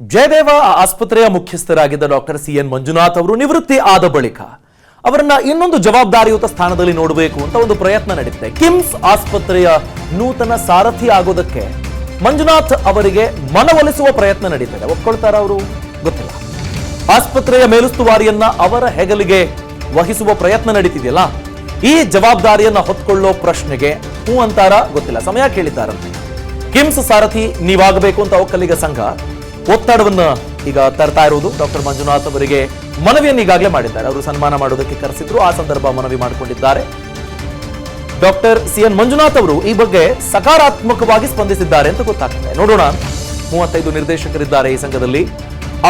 ಜಯದೇವ ಆಸ್ಪತ್ರೆಯ ಮುಖ್ಯಸ್ಥರಾಗಿದ್ದ doctor CN Manjunath ಅವರು ನಿವೃತ್ತಿ ಆದ ಬಳಿಕ ಅವರನ್ನ ಇನ್ನೊಂದು ಜವಾಬ್ದಾರಿಯುತ ಸ್ಥಾನದಲ್ಲಿ ನೋಡಬೇಕು ಅಂತ ಒಂದು ಪ್ರಯತ್ನ ನಡೆದಿದೆ. ಕಿಮ್ಸ್ ಆಸ್ಪತ್ರೆಯ ನೂತನ ಸಾರಥಿ ಆಗೋದಕ್ಕೆ ಮಂಜುನಾಥ್ ಅವರಿಗೆ ಮನವೊಲಿಸುವ ಪ್ರಯತ್ನ ನಡೀತಿದೆ. ಒಪ್ಕೊಳ್ತಾರ ಅವರು ಗೊತ್ತಿಲ್ಲ. ಆಸ್ಪತ್ರೆಯ ಮೇಲುಸ್ತುವಾರಿಯನ್ನ ಅವರ ಹೆಗಲಿಗೆ ವಹಿಸುವ ಪ್ರಯತ್ನ ನಡೀತಿದೆಯಲ್ಲ, ಈ ಜವಾಬ್ದಾರಿಯನ್ನ ಹೊತ್ಕೊಳ್ಳೋ ಪ್ರಶ್ನೆಗೆ ಹೂ ಅಂತಾರ ಗೊತ್ತಿಲ್ಲ. ಸಮಯ ಕೇಳಿದ್ದಾರಂತೆ. ಕಿಮ್ಸ್ ಸಾರಥಿ ನೀವಾಗಬೇಕು ಅಂತ ಒಕ್ಕಲಿಗ ಸಂಘ ಒತ್ತಡವನ್ನ ಈಗ ತರ್ತಾ ಇರುವುದು. ಡಾಕ್ಟರ್ ಮಂಜುನಾಥ್ ಅವರಿಗೆ ಮನವಿಯನ್ನು ಈಗಾಗಲೇ ಮಾಡಿದ್ದಾರೆ. ಅವರು ಸನ್ಮಾನ ಮಾಡೋದಕ್ಕೆ ಕರೆಸಿದ್ರು, ಆ ಸಂದರ್ಭ ಮನವಿ ಮಾಡಿಕೊಂಡಿದ್ದಾರೆ. ಡಾಕ್ಟರ್ ಸಿಎನ್ ಮಂಜುನಾಥ್ ಅವರು ಈ ಬಗ್ಗೆ ಸಕಾರಾತ್ಮಕವಾಗಿ ಸ್ಪಂದಿಸಿದ್ದಾರೆ ಅಂತ ಗೊತ್ತಾಗ್ತದೆ. ನೋಡೋಣ. 35 ನಿರ್ದೇಶಕರಿದ್ದಾರೆ ಈ ಸಂಘದಲ್ಲಿ.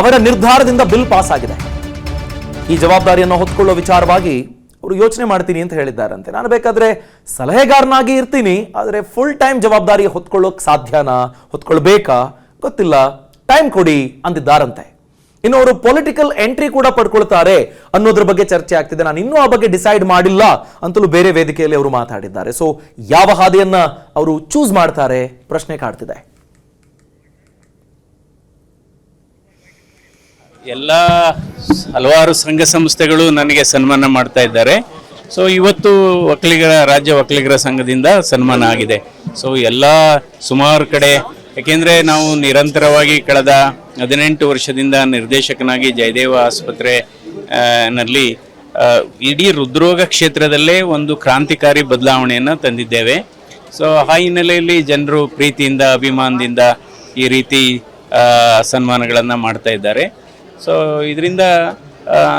ಅವರ ನಿರ್ಧಾರದಿಂದ ಬಿಲ್ ಪಾಸ್ ಆಗಿದೆ. ಈ ಜವಾಬ್ದಾರಿಯನ್ನು ಹೊತ್ಕೊಳ್ಳೋ ವಿಚಾರವಾಗಿ ಅವರು ಯೋಚನೆ ಮಾಡ್ತೀನಿ ಅಂತ ಹೇಳಿದ್ದಾರಂತೆ. ನಾನು ಬೇಕಾದ್ರೆ ಸಲಹೆಗಾರನಾಗಿ ಇರ್ತೀನಿ, ಆದರೆ ಫುಲ್ ಟೈಮ್ ಜವಾಬ್ದಾರಿ ಹೊತ್ಕೊಳ್ಳೋಕೆ ಸಾಧ್ಯನಾ, ಹೊತ್ಕೊಳ್ಬೇಕಾ ಗೊತ್ತಿಲ್ಲ, ಟೈಮ್ ಕೊಡಿ ಅಂದಿದ್ದಾರಂತೆ. ಇನ್ನು ಅವರು ಪೊಲಿಟಿಕಲ್ ಎಂಟ್ರಿ ಕೂಡ ಪಡ್ಕೊಳ್ತಾರೆ ಅನ್ನೋದ್ರ ಬಗ್ಗೆ ಚರ್ಚೆ ಆಗ್ತಿದೆ. ನಾನು ಇನ್ನೂ ಆ ಬಗ್ಗೆ ಡಿಸೈಡ್ ಮಾಡಿಲ್ಲ ಅಂತಲೂ ಬೇರೆ ವೇದಿಕೆಯಲ್ಲಿ ಅವರು ಮಾತಾಡಿದ್ದಾರೆ. ಸೊ ಯಾವ ಹಾದಿಯನ್ನ ಅವರು ಚೂಸ್ ಮಾಡ್ತಾರೆ ಪ್ರಶ್ನೆ ಕಾಡ್ತಿದೆ. ಎಲ್ಲ ಹಲವಾರು ಸಂಘ ಸಂಸ್ಥೆಗಳು ನನಗೆ ಸನ್ಮಾನ ಮಾಡ್ತಾ ಇದ್ದಾರೆ. ಸೊ ಇವತ್ತು ರಾಜ್ಯ ಒಕ್ಕಲಿಗರ ಸಂಘದಿಂದ ಸನ್ಮಾನ ಆಗಿದೆ. ಸೊ ಎಲ್ಲ ಸುಮಾರು ಕಡೆ, ಯಾಕೆಂದರೆ ನಾವು ನಿರಂತರವಾಗಿ ಕಳೆದ 18 ವರ್ಷದಿಂದ ನಿರ್ದೇಶಕನಾಗಿ ಜಯದೇವ ಆಸ್ಪತ್ರೆ ನಲ್ಲಿ ಇಡೀ ಹೃದ್ರೋಗ ಕ್ಷೇತ್ರದಲ್ಲೇ ಒಂದು ಕ್ರಾಂತಿಕಾರಿ ಬದಲಾವಣೆಯನ್ನು ತಂದಿದ್ದೇವೆ. ಸೊ ಆ ಹಿನ್ನೆಲೆಯಲ್ಲಿ ಜನರು ಪ್ರೀತಿಯಿಂದ, ಅಭಿಮಾನದಿಂದ ಈ ರೀತಿ ಸನ್ಮಾನಗಳನ್ನು ಮಾಡ್ತಾ ಇದ್ದಾರೆ. ಸೊ ಇದರಿಂದ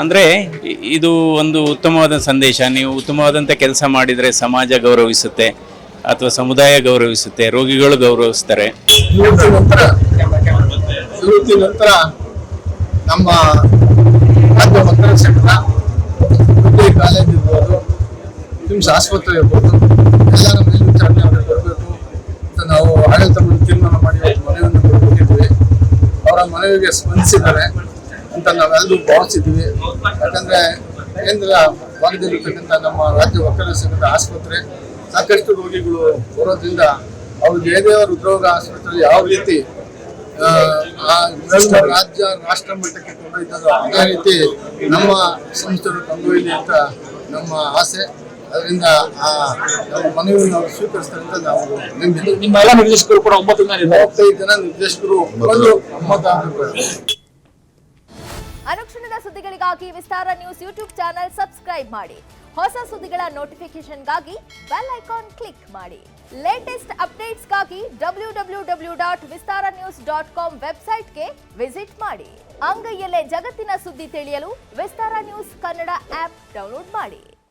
ಅಂದರೆ ಇದು ಒಂದು ಉತ್ತಮವಾದ ಸಂದೇಶ. ನೀವು ಉತ್ತಮವಾದಂಥ ಕೆಲಸ ಮಾಡಿದರೆ ಸಮಾಜ ಗೌರವಿಸುತ್ತೆ, ಅಥವಾ ಸಮುದಾಯ ಗೌರವಿಸುತ್ತೆ, ರೋಗಿಗಳು ಗೌರವಿಸ್ತಾರೆ. ನಿವೃತ್ತಿ ನಂತರ ನಮ್ಮ ರಾಜ್ಯ ಒಕ್ಕಲಿಗರ ಸಂಘದ ಕಾಲೇಜ್ ಇರ್ಬೋದು, ಕಿಮ್ಸ್ ಆಸ್ಪತ್ರೆ ಇರ್ಬೋದು, ಎಲ್ಲರ ಮೇಲ್ವಿಚಾರಣೆ ಅವರಿಗೆ ಬರಬೇಕು ಅಂತ ನಾವು ಆಡಳಿತ ತೀರ್ಮಾನ ಮಾಡಿ ಮನವಿಯನ್ನು ಕೊಟ್ಟಿದ್ದೀವಿ. ಅವರ ಮನವಿಗೆ ಸ್ಪಂದಿಸಿದ್ದಾರೆ ಅಂತ ನಾವೆಲ್ಲರೂ ಭಾವಿಸಿದ್ದೀವಿ. ಯಾಕಂದರೆ ಕೇಂದ್ರ ಭಾಗದಲ್ಲಿರ್ತಕ್ಕಂಥ ನಮ್ಮ ರಾಜ್ಯ ಒಕ್ಕಲಿಗರ ಸಂಘದ ಆಸ್ಪತ್ರೆ ಸಾಕಷ್ಟು ರೋಗಿಗಳು ಬರೋದ್ರಿಂದ ಅವರು ಜಯದೇವ ಹೃದ್ರೋಗ ಆಸ್ಪತ್ರೆಯಲ್ಲಿ ಯಾವ ರೀತಿ ರಾಜ್ಯ ರಾಷ್ಟ್ರ ಮಟ್ಟಕ್ಕೆ ಕೊಂಡೊಯ್ತದೋ ಅದೇ ರೀತಿ ನಮ್ಮ ಸಂಸ್ಥೆಗಳು ಕೊಂಡೊಯ್ಲಿ ಅಂತ ನಮ್ಮ ಆಸೆ. ಅದರಿಂದ ನಮ್ಮ ಮನವಿಯನ್ನು ನಾವು ಸ್ವೀಕರಿಸ್ತಾರೆ ಅಂತ ನಾವು ನಂಬಿದ್ದೀವಿ. ನಿಮ್ಮ ಎಲ್ಲ ನಿರ್ದೇಶಕರು ಕೂಡ 35 ಜನ ನಿರ್ದೇಶಕರು ಒಮ್ಮತ. ಅನುಕ್ಷಣದ ಸುದ್ದಿಗಳಿಗಾಗಿ ವಿಸ್ತಾರ ನ್ಯೂಸ್ ಯೂಟ್ಯೂಬ್ ಚಾನೆಲ್ ಸಬ್ಸ್ಕ್ರೈಬ್ ಮಾಡಿ. ಹೊಸ ಸುದ್ದಿಗಳ ನೋಟಿಫಿಕೇಶನ್ಗಾಗಿ ಬೆಲ್ ಐಕಾನ್ ಕ್ಲಿಕ್ ಮಾಡಿ. ಲೇಟೆಸ್ಟ್ ಅಪ್ಡೇಟ್ಸ್ಗಾಗಿ www.vistaranews.com ವೆಬ್ಸೈಟ್ಗೆ ವಿಸಿಟ್ ಮಾಡಿ. ಅಂಗೈಯಲ್ಲೇ ಜಗತ್ತಿನ ಸುದ್ದಿ ತಿಳಿಯಲು ವಿಸ್ತಾರ ನ್ಯೂಸ್ ಕನ್ನಡ ಆಪ್ ಡೌನ್ಲೋಡ್ ಮಾಡಿ.